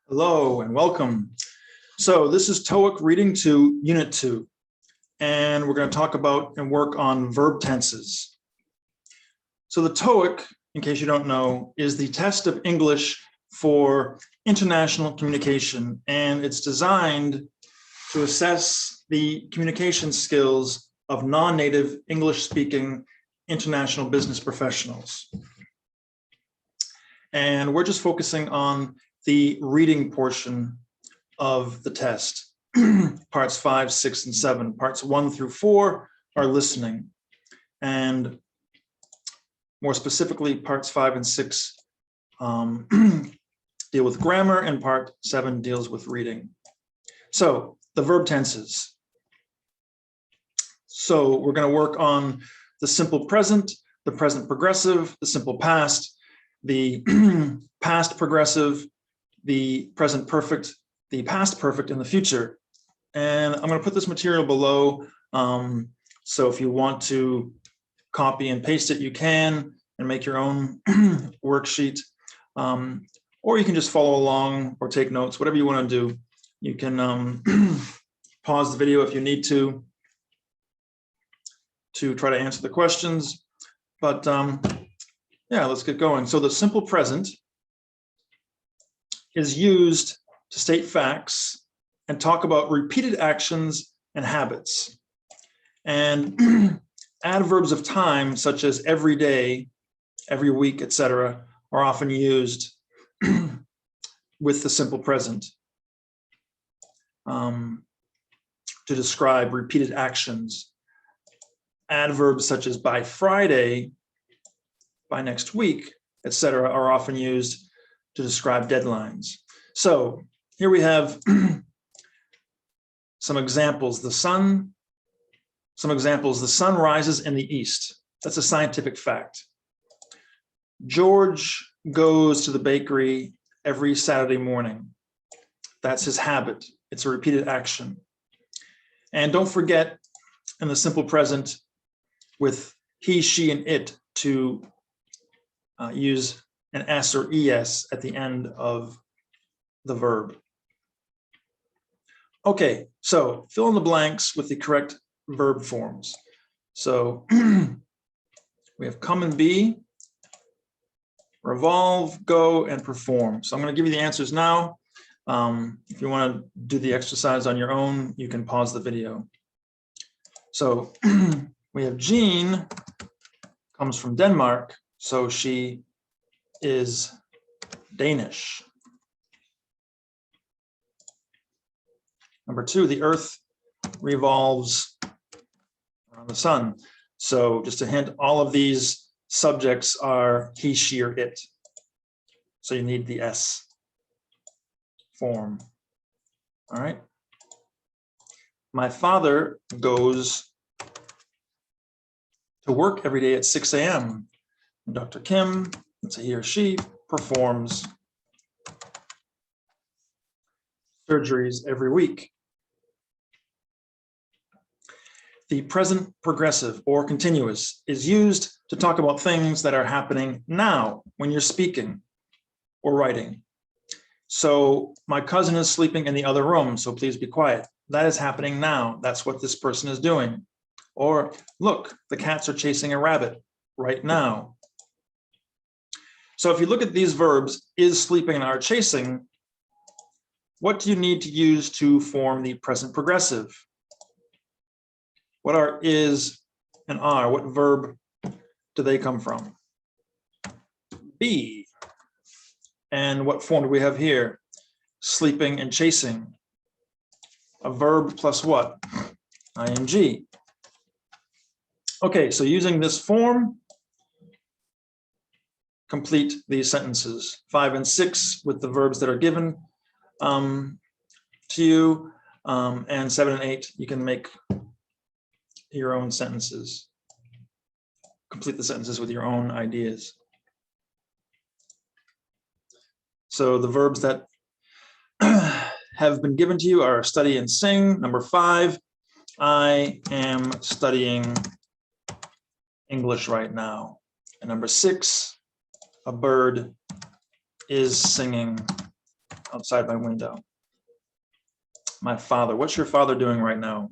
Hello and welcome. So this is TOEIC Reading 2, Unit 2, and we're going to talk about and work on verb tenses. So the TOEIC, in case you don't know, is the test of English for international communication, and it's designed to assess the communication skills of non-native English-speaking international business professionals. And we're just focusing on the reading portion of the test. Parts 5, 6, and 7. Parts 1 through 4 are listening. And more specifically, parts 5 and 6 deal with grammar, and part 7 deals with reading. So the verb tenses. So we're going to work on the simple present, the present progressive, the simple past, the past progressive, the present perfect, the past perfect, and the future. And I'm going to put this material below. So if you want to copy and paste it, you can, and make your own worksheet. Or you can just follow along or take notes, whatever you want to do. You can pause the video if you need to try to answer the questions. But yeah, let's get going. So the simple present is used to state facts and talk about repeated actions and habits. And adverbs of time, such as every day, every week, etc., are often used with the simple present to describe repeated actions. Adverbs such as by Friday, by next week, etc., are often used to describe deadlines. So here we have some examples. The sun rises in the east. That's a scientific fact. George goes to the bakery every Saturday morning. That's his habit. It's a repeated action. And don't forget, in the simple present, with he, she, and it, to use an S or ES at the end of the verb. Okay, so fill in the blanks with the correct verb forms. So we have come and be, revolve, go, and perform. So I'm going to give you the answers now. If you want to do the exercise on your own, you can pause the video. So we have Jean comes from Denmark, so she is Danish. Number 2, the earth revolves around the sun. So just a hint, all of these subjects are he, she, or it. So you need the S form. All right. My father goes to work every day at 6 a.m. Dr. Kim, let's say he or she, performs surgeries every week. The present progressive or continuous is used to talk about things that are happening now when you're speaking or writing. So my cousin is sleeping in the other room, so please be quiet. That is happening now. That's what this person is doing. Or look, the cats are chasing a rabbit right now. So if you look at these verbs, is, sleeping, and are chasing, what do you need to use to form the present progressive? What are is and are? What verb do they come from? Be. And what form do we have here? Sleeping and chasing. A verb plus what? ing. Okay, so using this form, complete these sentences, 5 and 6 with the verbs that are given to you, and 7 and 8, you can make your own sentences. Complete the sentences with your own ideas. So the verbs that have been given to you are study and sing. Number 5, I am studying English right now. And number 6, a bird is singing outside my window. My father. What's your father doing right now?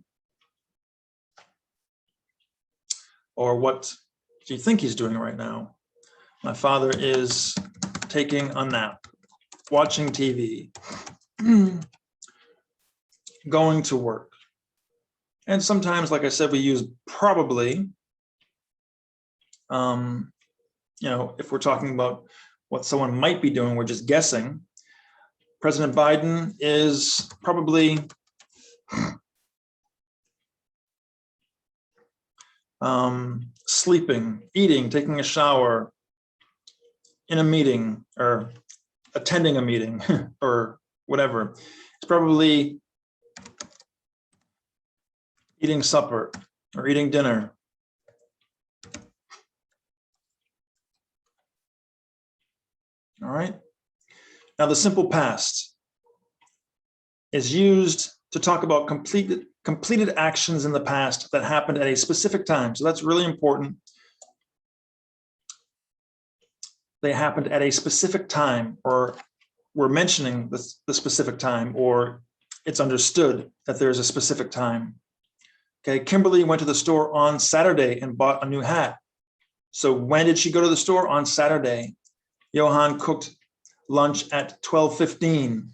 Or what do you think he's doing right now? My father is taking a nap, watching TV, going to work. And sometimes, like I said, we use probably, if we're talking about what someone might be doing, we're just guessing. President Biden is probably sleeping, eating, taking a shower, in a meeting, or attending a meeting, or whatever. It's probably eating supper or eating dinner. All right. Now, the simple past is used to talk about completed actions in the past that happened at a specific time. So that's really important. They happened at a specific time, or we're mentioning the specific time, or it's understood that there's a specific time. Okay, Kimberly went to the store on Saturday and bought a new hat. So when did she go to the store? On Saturday. Johan cooked lunch at 12:15.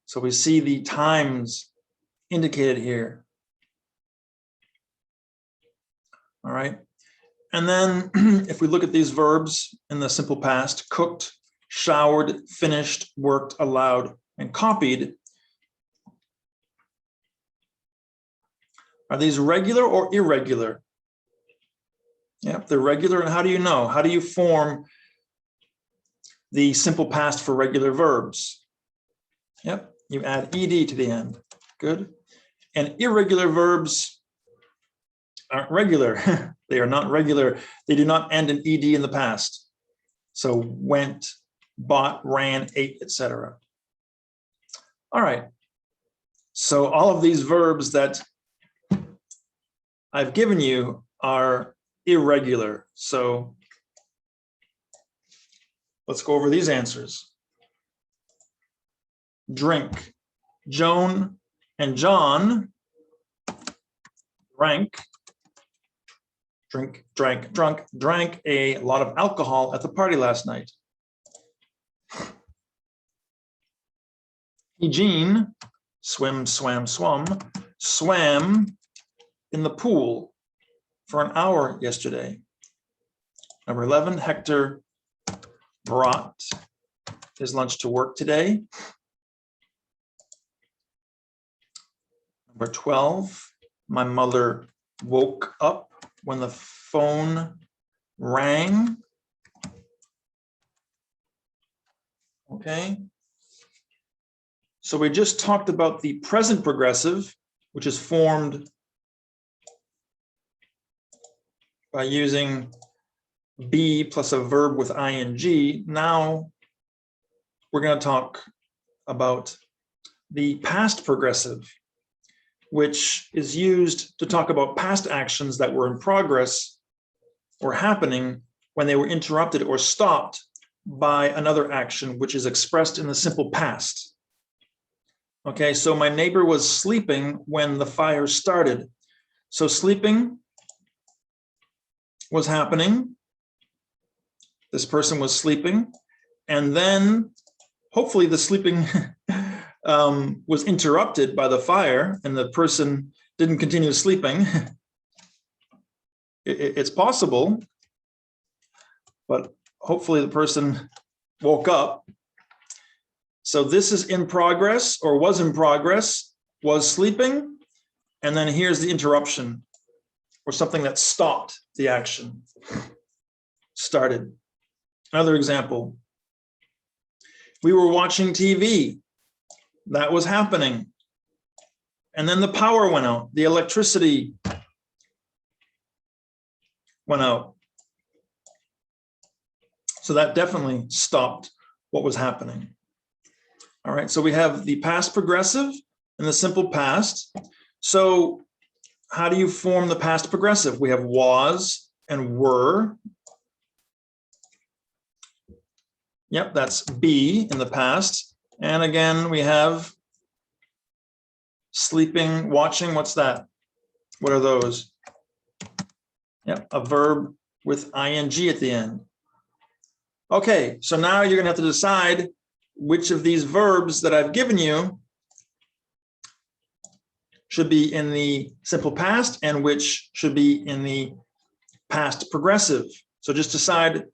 So we see the times indicated here. All right. And then if we look at these verbs in the simple past, cooked, showered, finished, worked, allowed, and copied, are these regular or irregular? Yep, they're regular. And how do you know? How do you form the simple past for regular verbs? Yep, you add ed to the end. Good. And irregular verbs aren't regular. They are not regular. They do not end in ed in the past. So went, bought, ran, ate, etc. All right. So all of these verbs that I've given you are irregular. So let's go over these answers. Drink. Joan and John drank a lot of alcohol at the party last night. Eugene swam in the pool for an hour yesterday. Number 11, Hector brought his lunch to work today. Number 12, my mother woke up when the phone rang. Okay. So we just talked about the present progressive, which is formed by using be plus a verb with ing. Now we're going to talk about the past progressive, which is used to talk about past actions that were in progress or happening when they were interrupted or stopped by another action, which is expressed in the simple past. Okay, so my neighbor was sleeping when the fire started. So sleeping was happening. This person was sleeping, and then hopefully the sleeping was interrupted by the fire and the person didn't continue sleeping. It's possible, but hopefully the person woke up. So this is in progress, or was in progress, was sleeping, and then here's the interruption, or something that stopped the action, started. Another example, we were watching TV. That was happening. And then the power went out. The electricity went out. So that definitely stopped what was happening. All right, so we have the past progressive and the simple past. So how do you form the past progressive? We have was and were. Yep, that's be in the past. And again, we have sleeping, watching. What's that? What are those? Yep, a verb with ing at the end. Okay, so now you're going to have to decide which of these verbs that I've given you should be in the simple past and which should be in the past progressive. So just decide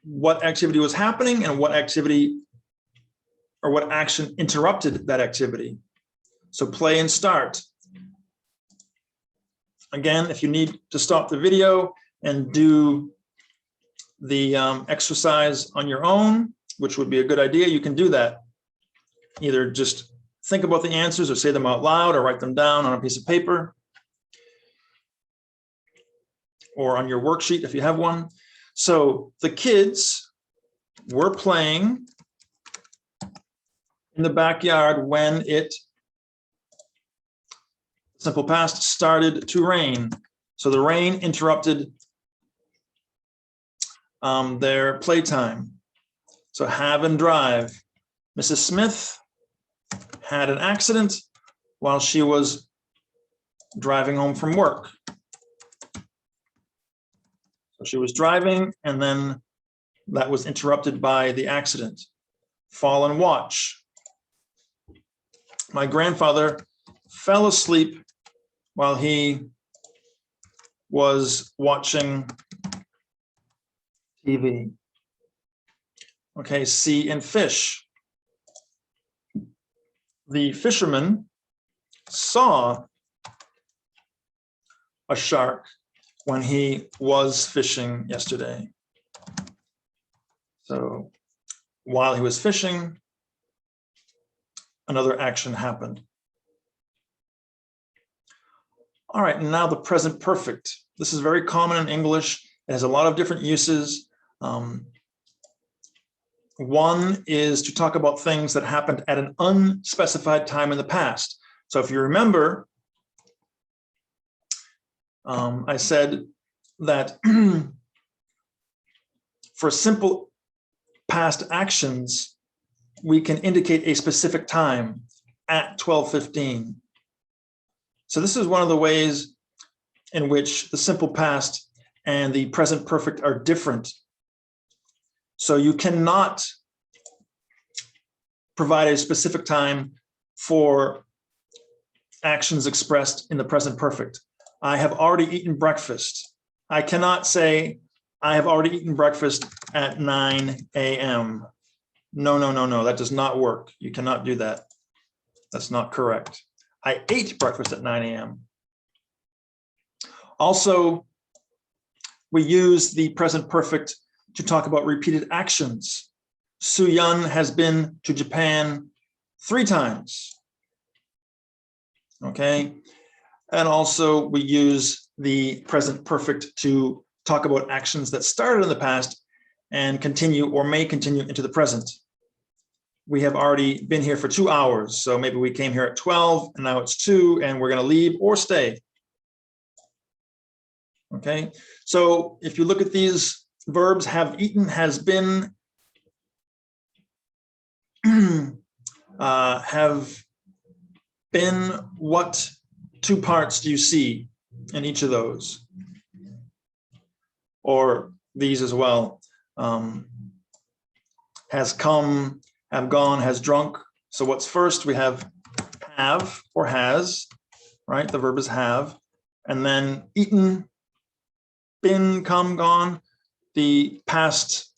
what activity was happening and what activity or what action interrupted that activity. So play and start. Again, if you need to stop the video and do the exercise on your own, which would be a good idea, you can do that. Either just think about the answers or say them out loud or write them down on a piece of paper or on your worksheet if you have one. So the kids were playing in the backyard when it, simple past, started to rain. So the rain interrupted their playtime. So have and drive. Mrs. Smith had an accident while she was driving home from work. So she was driving and then that was interrupted by the accident. Fall and watch. My grandfather fell asleep while he was watching TV. Okay, see and fish. The fisherman saw a shark when he was fishing yesterday. So while he was fishing, another action happened. All right, and now the present perfect. This is very common in English. It has a lot of different uses. One is to talk about things that happened at an unspecified time in the past. So if you remember, I said that for simple past actions, we can indicate a specific time at 12:15. So this is one of the ways in which the simple past and the present perfect are different. So you cannot provide a specific time for actions expressed in the present perfect. I have already eaten breakfast. I cannot say I have already eaten breakfast at 9 a.m. No, no, no, no, that does not work. You cannot do that. That's not correct. I ate breakfast at 9 a.m. Also, we use the present perfect to talk about repeated actions. Soo-Yun has been to Japan 3 times. Okay, and also we use the present perfect to talk about actions that started in the past and continue or may continue into the present. We have already been here for 2 hours, so maybe we came here at 12 and now it's 2 and we're going to leave or stay. Okay, so if you look at these verbs, have eaten, has been, have been, what 2 parts do you see in each of those? Or these as well. Has come, have gone, has drunk. So what's first? We have or has, right? The verb is have. And then eaten, been, come, gone. The past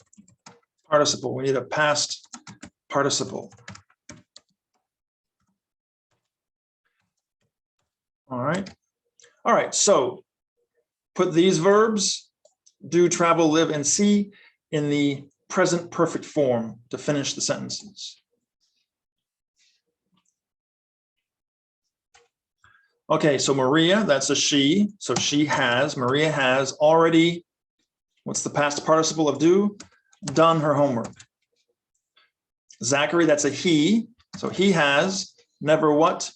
participle. We need a past participle. All right. All right. So put these verbs, do, travel, live, and see, in the present perfect form to finish the sentences. Okay, so Maria, that's a she. So she has, Maria has already, what's the past participle of do? Done her homework. Zachary, that's a he. So he has never what?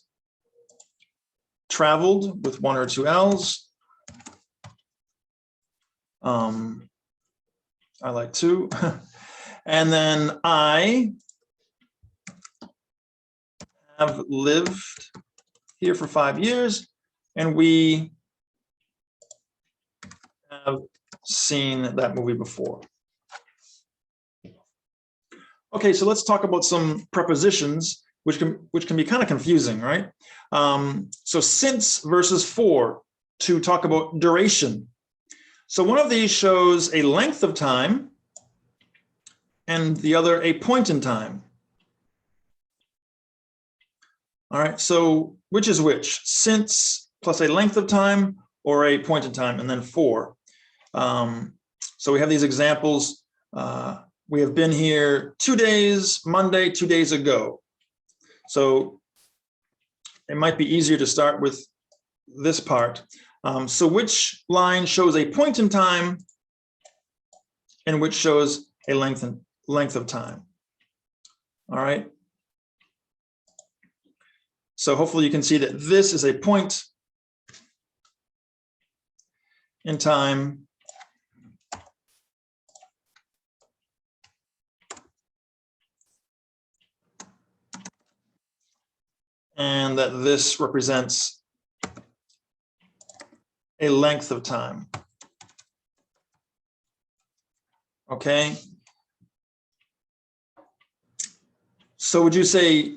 Traveled with 1 or 2 L's. I like to. And then I have lived here for 5 years, and we have seen that movie before. Okay, so let's talk about some prepositions, which can be kind of confusing, right? So since versus for, to talk about duration. So one of these shows a length of time, and the other a point in time. All right, so which is which? Since plus a length of time or a point in time, and then for. So we have these examples. We have been here 2 days, Monday, 2 days ago. So it might be easier to start with this part. So which line shows a point in time and which shows a length of time? All right. So hopefully you can see that this is a point in time. And that this represents a length of time. Okay. So would you say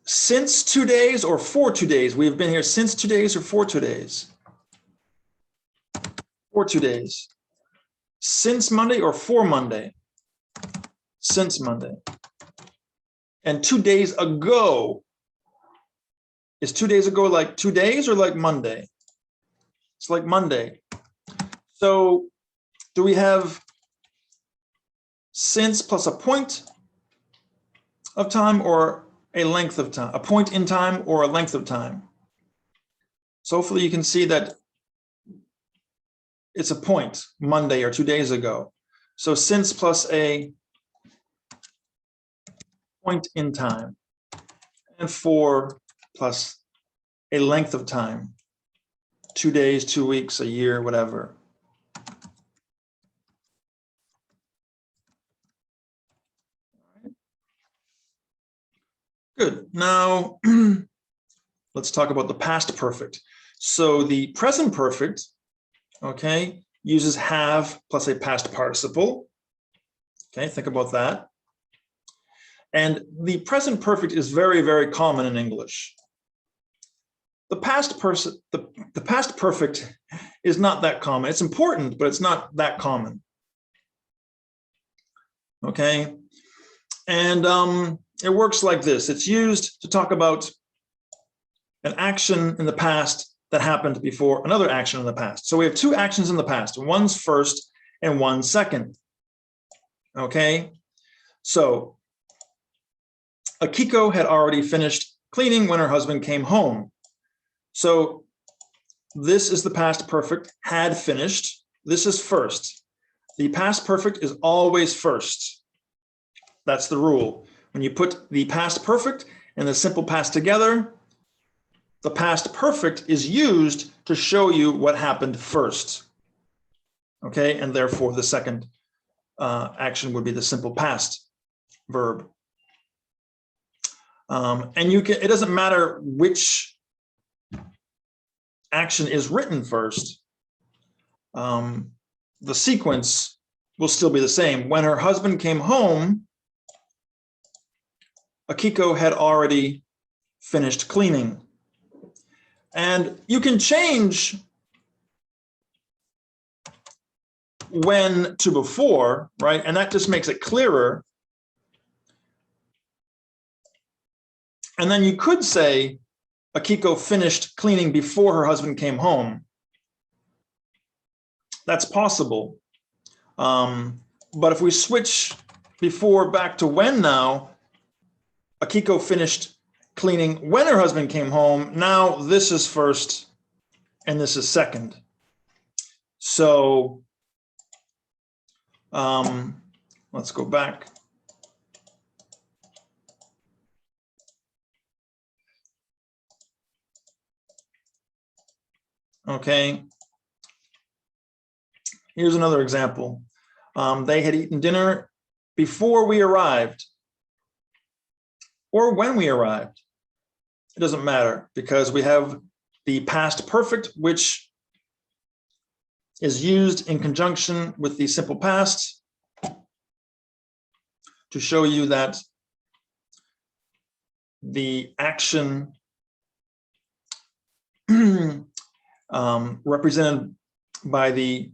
since 2 days or for 2 days? We've been here since 2 days or for 2 days? For 2 days. Since Monday or for Monday? Since Monday. And 2 days ago. Is 2 days ago like 2 days or like Monday? It's like Monday. So do we have since plus a point of time or a length of time? A point in time or a length of time? So hopefully you can see that it's a point, Monday or 2 days ago. So since plus a point in time, and for plus a length of time, 2 days, 2 weeks, a year, whatever. Good. Now let's talk about the past perfect. So the present perfect, okay, uses have plus a past participle. Okay, think about that. And the present perfect is very, very common in English. The past perfect is not that common. It's important, but it's not that common. Okay, and it works like this. It's used to talk about an action in the past that happened before another action in the past. So we have 2 actions in the past. One's first and one's second. Okay, so Akiko had already finished cleaning when her husband came home. So this is the past perfect, had finished. This is first. The past perfect is always first. That's the rule. When you put the past perfect and the simple past together, the past perfect is used to show you what happened first. Okay, and therefore the second action would be the simple past verb. And it doesn't matter which action is written first. The sequence will still be the same. When her husband came home, Akiko had already finished cleaning. And you can change when to before, right? And that just makes it clearer. And then you could say Akiko finished cleaning before her husband came home. That's possible. But if we switch before back to when now, Akiko finished cleaning when her husband came home. Now this is first and this is second. So let's go back. Okay. Here's another example. They had eaten dinner before we arrived or when we arrived. It doesn't matter because we have the past perfect, which is used in conjunction with the simple past to show you that the action represented by the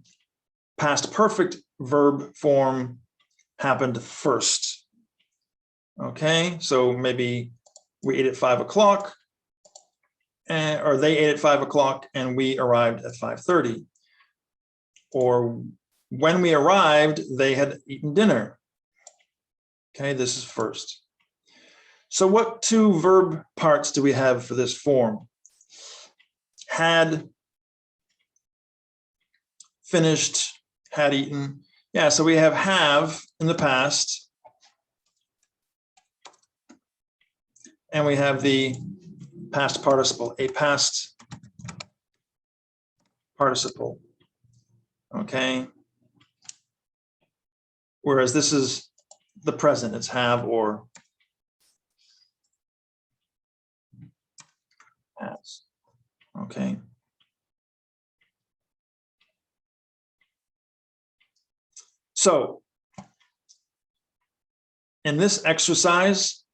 past perfect verb form happened first. Okay, so maybe we ate at 5 o'clock, or they ate at 5 o'clock and we arrived at 5:30. Or when we arrived, they had eaten dinner. Okay, this is first. So what two verb parts do we have for this form? Had, finished, had eaten. Yeah, so we have in the past, and we have the past participle, a past participle. Okay. Whereas this is the present, it's have or has. Okay. So in this exercise,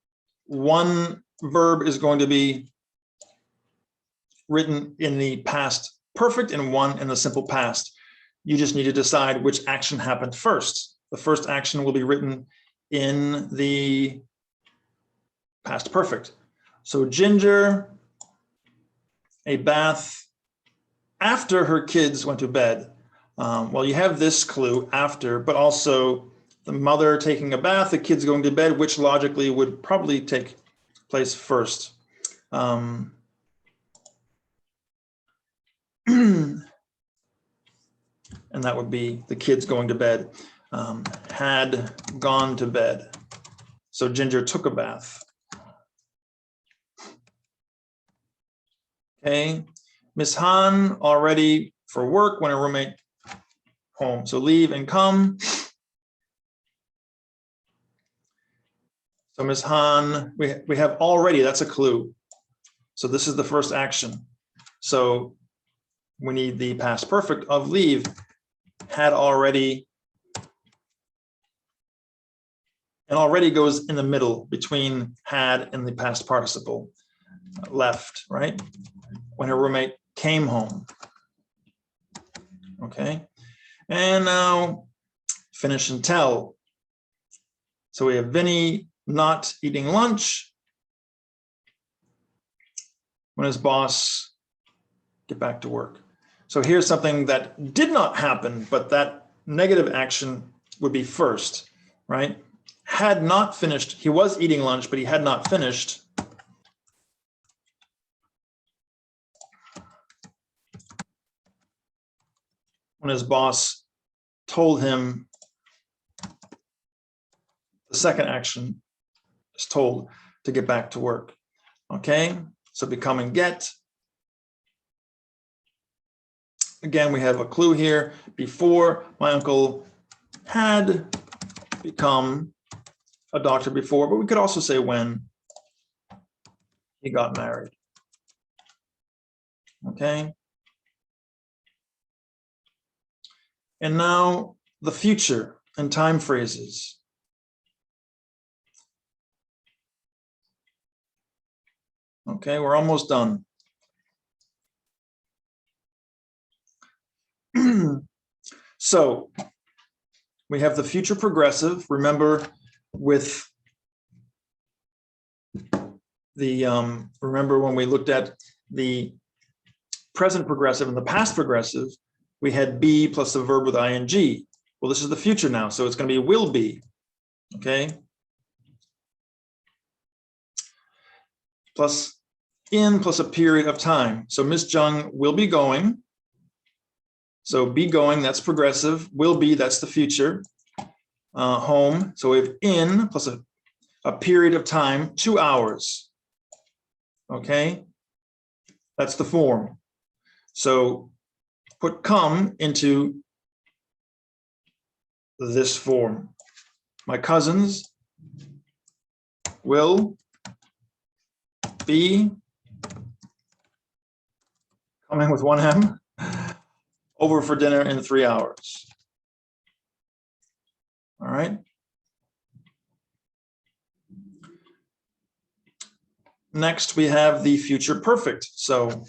one verb is going to be written in the past perfect and one in the simple past. You just need to decide which action happened first. The first action will be written in the past perfect. So Ginger, a bath after her kids went to bed. Well, you have this clue, after, but also the mother taking a bath, the kids going to bed, which logically would probably take place first. And that would be the kids going to bed, had gone to bed. So Ginger took a bath. Okay, Miss Han already for work when her roommate home. So leave and come. So Miss Han, we have already, that's a clue. So this is the first action. So we need the past perfect of leave. Had already, and already goes in the middle between had and the past participle. Left, right? When her roommate came home. Okay, and now finish and tell. So we have Vinny not eating lunch when his boss get back to work. So here's something that did not happen, but that negative action would be first, right? Had not finished, he was eating lunch, but he had not finished. When his boss told him, the second action is told to get back to work. Okay, so become and get. Again, we have a clue here. Before, my uncle had become a doctor before, but we could also say when he got married. Okay. And now the future and time phrases. Okay, we're almost done. So we have the future progressive. Remember with the, remember when we looked at the present progressive and the past progressive, we had be plus the verb with ing. Well, this is the future now, so it's going to be will be. Okay. Plus in plus a period of time. So Miss Jung will be going. So be going, that's progressive. Will be, that's the future. Home, so we have in plus a period of time, 2 hours. Okay, that's the form. So put come into this form. My cousins will be coming with one M over for dinner in 3 hours. All right. Next, we have the future perfect. So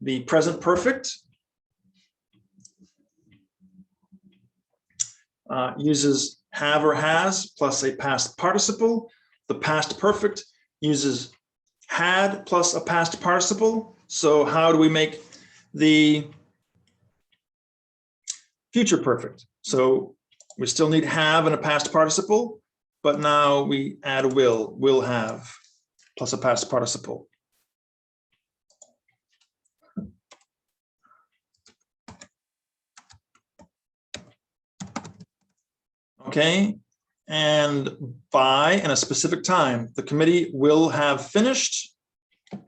the present perfect uses have or has plus a past participle. The past perfect uses had plus a past participle. So how do we make the future perfect? So we still need have and a past participle, but now we add will have plus a past participle. Okay, and by and a specific time, the committee will have finished. So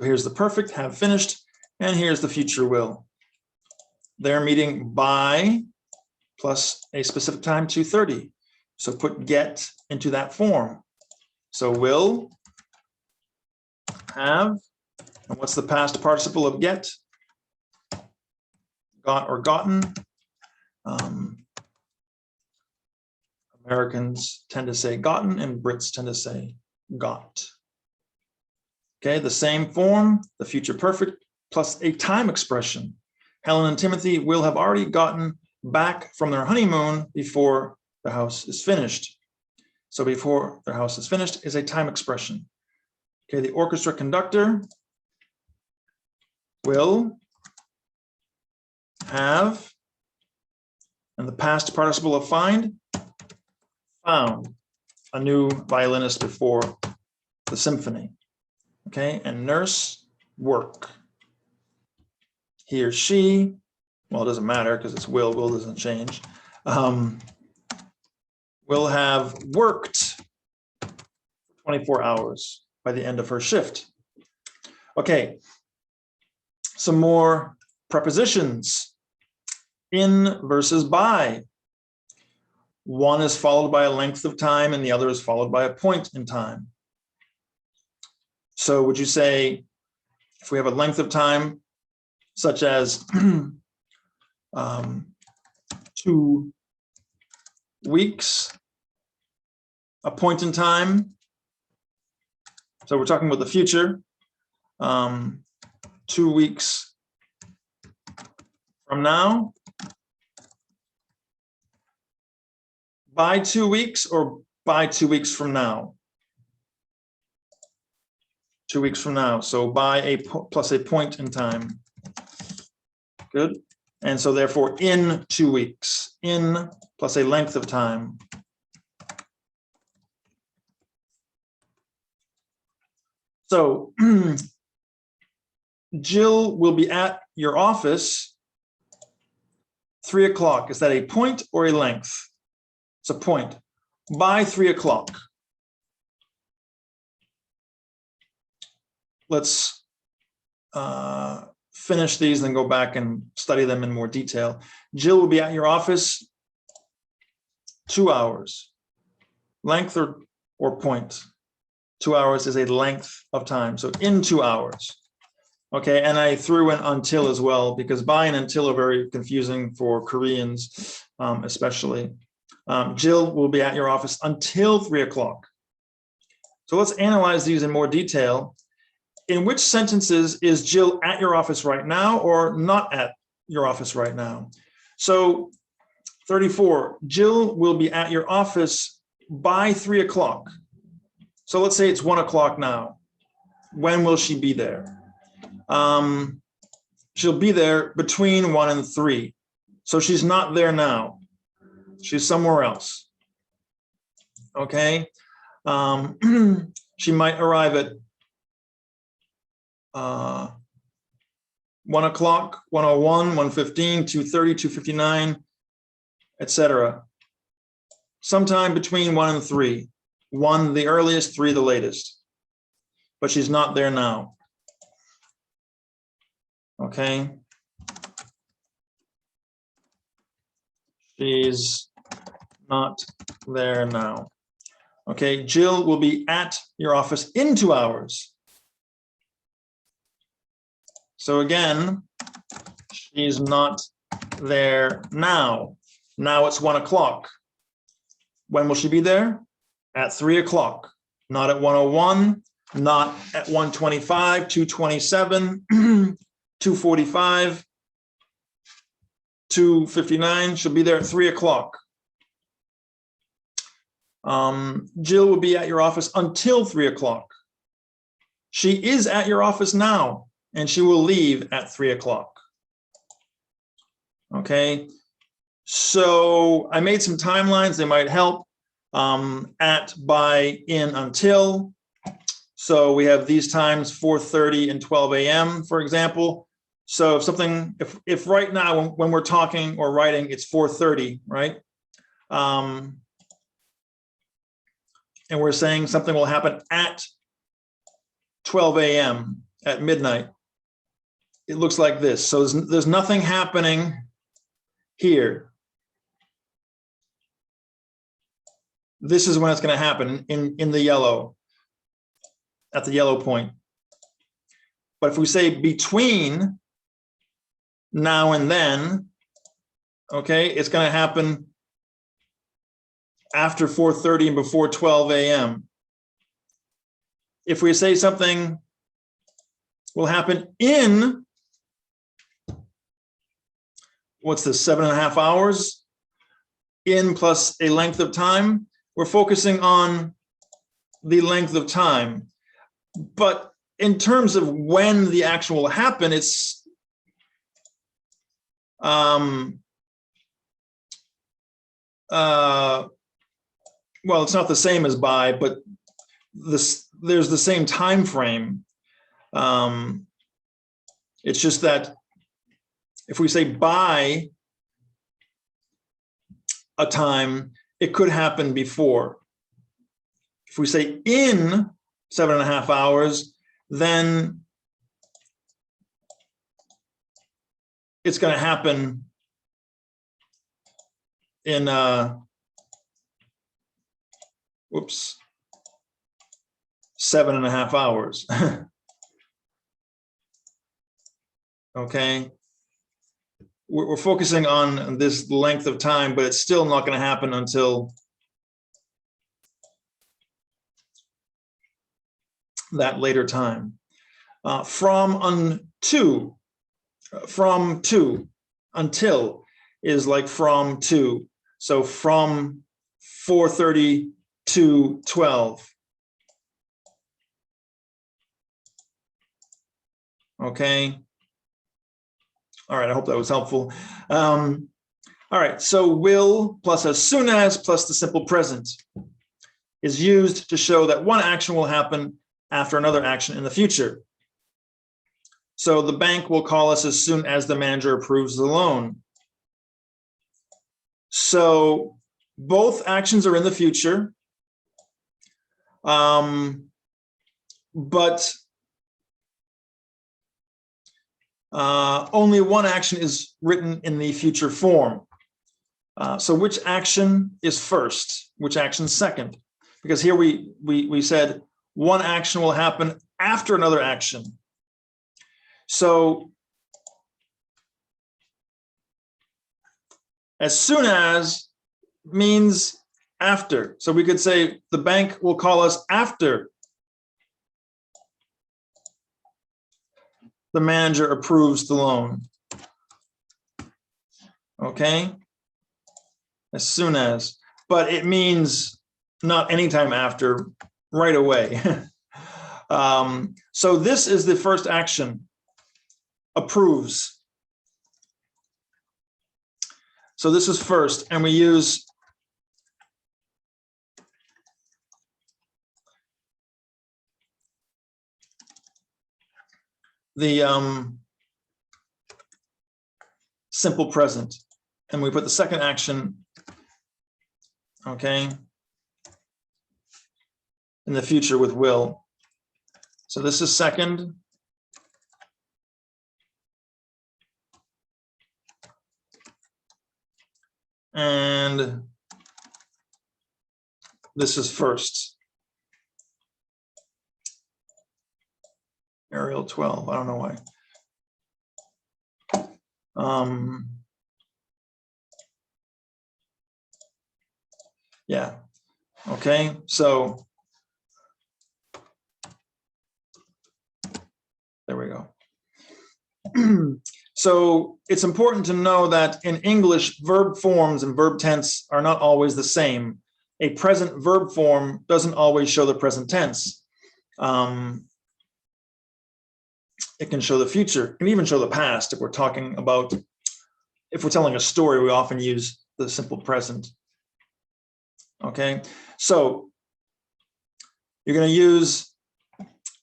here's the perfect, have finished, and here's the future will. They're meeting by plus a specific time, 2:30. So put get into that form. So will have, and what's the past participle of get? Got or gotten. Americans tend to say gotten and Brits tend to say got. Okay, the same form, the future perfect, plus a time expression. Helen and Timothy will have already gotten back from their honeymoon before the house is finished. So before their house is finished is a time expression. Okay, the orchestra conductor will have, and the past participle of find, found a new violinist before the symphony. Okay, and nurse, work. He or she, well, it doesn't matter because it's will doesn't change. Will have worked 24 hours by the end of her shift. Okay, some more prepositions. In versus by. One is followed by a length of time and the other is followed by a point in time. So would you say, if we have a length of time, such as 2 weeks, a point in time, so we're talking about the future, 2 weeks from now, by 2 weeks or by 2 weeks from now? 2 weeks from now, so by a plus a point in time. Good. And so therefore in 2 weeks, in plus a length of time. So Jill will be at your office 3 o'clock. Is that a point or a length? It's a point. By 3 o'clock. Let's finish these and then go back and study them in more detail. Jill will be at your office 2 hours. Length or point? 2 hours is a length of time. So in 2 hours. Okay, and I threw in until as well, because by and until are very confusing for Koreans, especially. Jill will be at your office until 3 o'clock. So let's analyze these in more detail. In which sentences is Jill at your office right now or not at your office right now? So 34, Jill will be at your office by 3 o'clock. So let's say it's 1 o'clock now. When will she be there? She'll be there between 1 and 3. So she's not there now. She's somewhere else. Okay. She might arrive at 1 o'clock, 1:01, 1:15, 2:30, 2:59, etc. Sometime between 1 and 3. 1 the earliest, 3 the latest. But she's not there now. Okay. She's not there now. Okay, Jill will be at your office in 2 hours. So again, she's not there now. Now it's 1 o'clock. When will she be there? At 3 o'clock, not at 1:01, not at 1:25, 2:27, 2:45, 2:59. She'll be there at 3 o'clock. Jill will be at your office until 3 o'clock. She is at your office now, and she will leave at 3 o'clock. Okay, so I made some timelines. They might help. At, by, in, until. So we have these times, 4:30 and 12 a.m., for example. So if something, if right now when we're talking or writing, it's 4:30, right? And we're saying something will happen at 12 a.m. at midnight. It looks like this. So there's nothing happening here. This is when it's going to happen in the yellow, at the yellow point. But if we say between now and then, okay, it's going to happen after 4:30 and before 12 a.m. If we say something will happen in, what's this, 7.5 hours? In plus a length of time. We're focusing on the length of time. But in terms of when the action will happen, it's well, it's not the same as by, but there's the same time frame. It's just that if we say by a time, it could happen before. If we say in 7.5 hours, then it's going to happen in 7.5 hours. Okay. We're focusing on this length of time, but it's still not going to happen until that later time. From to, until is like from to. So from 4:30 to 12. Okay. All right, I hope that was helpful. All right, so will plus as soon as plus the simple present is used to show that one action will happen after another action in the future. So the bank will call us as soon as the manager approves the loan. So both actions are in the future, but only one action is written in the future form. So which action is first? Which action is second? Because here we said one action will happen after another action. So as soon as means after. So we could say the bank will call us after the manager approves the loan. Okay, as soon as, but it means not anytime after, right away. So this is the first action, approves. So this is first, and we use the simple present, and we put the second action, okay, in the future with will. So this is second. And this is first. Arial 12, I don't know why. Yeah, okay, so there we go. So it's important to know that in English, verb forms and verb tense are not always the same. A present verb form doesn't always show the present tense. It can show the future, it can even show the past. If we're talking about, if we're telling a story, we often use the simple present. Okay, so you're going to use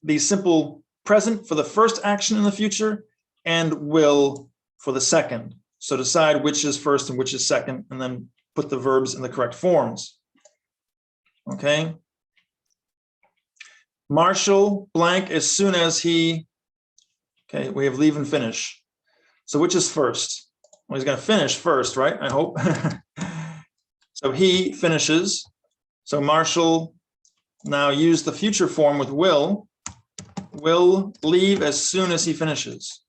the simple present for the first action in the future and will for the second. So decide which is first and which is second, and then put the verbs in the correct forms. Okay. Marshall blank as soon as he, okay, we have leave and finish. So which is first? Well, he's going to finish first, right? I hope. So he finishes. So Marshall now use the future form with will leave as soon as he finishes.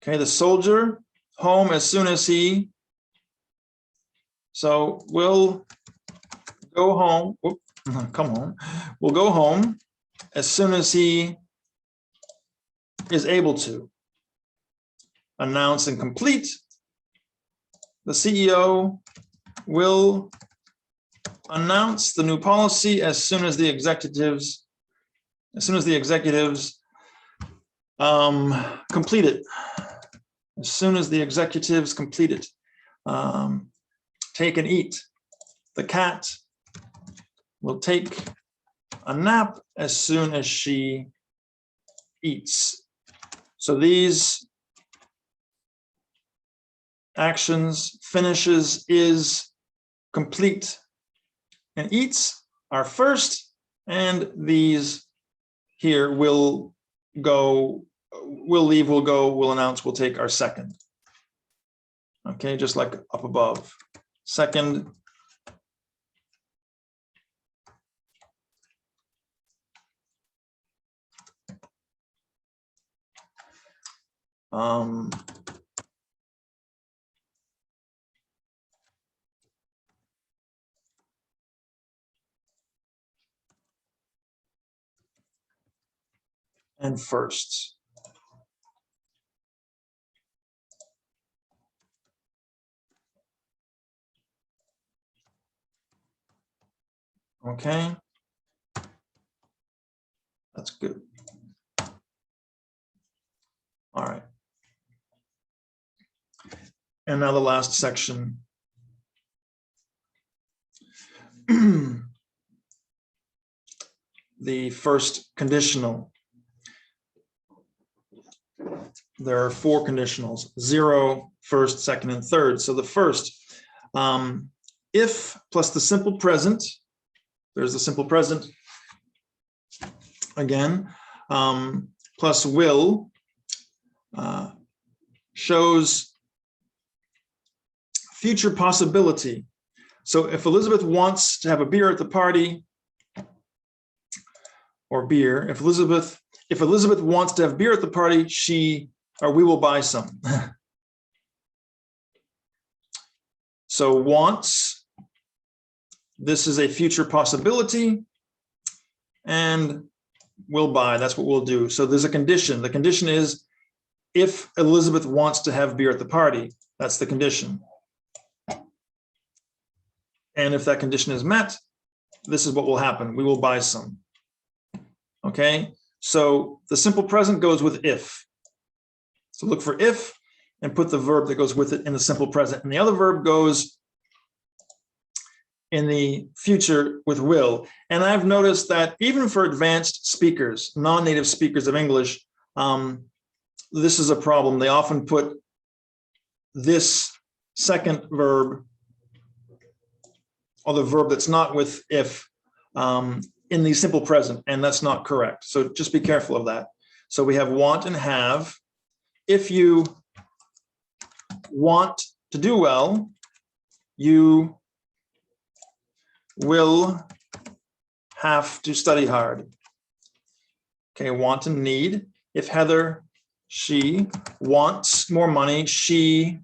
Okay, the soldier home as soon as he, so will go home, come home, will go home as soon as he is able to. Announce and complete. The CEO will announce the new policy as soon as the executives, complete it. As soon as the executives complete it. Take and eat. The cat will take a nap as soon as she eats. So these actions, finishes, is, complete, and eats are first, and these here will go, will leave, will go, will announce, will take are second. Okay, just like up above. Second, and first. Okay, that's good. All right. And now the last section. The first conditional. There are 4 conditionals: 0, first, second, and third. So the first, if plus the simple present, there's the simple present again, plus will, shows future possibility. So if Elizabeth wants to have a beer at the party, or beer, if Elizabeth wants to have beer at the party, we will buy some. So wants, this is a future possibility, and will buy, that's what we'll do. So there's a condition. The condition is if Elizabeth wants to have beer at the party, that's the condition. And if that condition is met, this is what will happen. We will buy some. Okay, so the simple present goes with if. So look for if and put the verb that goes with it in the simple present. And the other verb goes in the future with will. And I've noticed that even for advanced speakers, non-native speakers of English, this is a problem. They often put this second verb, or the verb that's not with if, in the simple present, and that's not correct. So just be careful of that. So we have want and have. If you want to do well, you will have to study hard. Okay, want and need. If Heather, she wants more money, she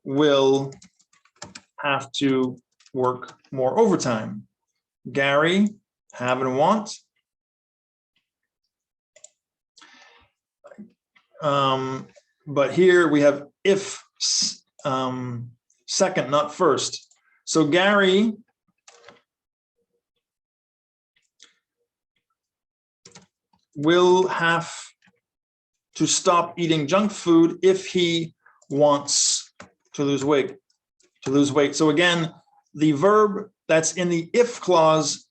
will have to work more overtime. Gary, have and want. But here we have if second, not first. So Gary will have to stop eating junk food if he wants to lose weight. So again, the verb that's in the if clause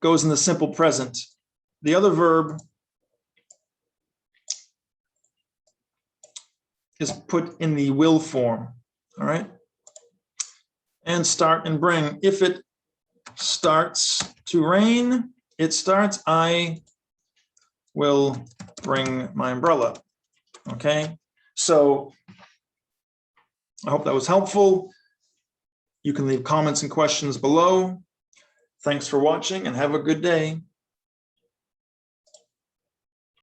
goes in the simple present. The other verb is put in the will form. All right. And start and bring. If it starts to rain, it starts, I will bring my umbrella. Okay. So I hope that was helpful. You can leave comments and questions below. Thanks for watching and have a good day.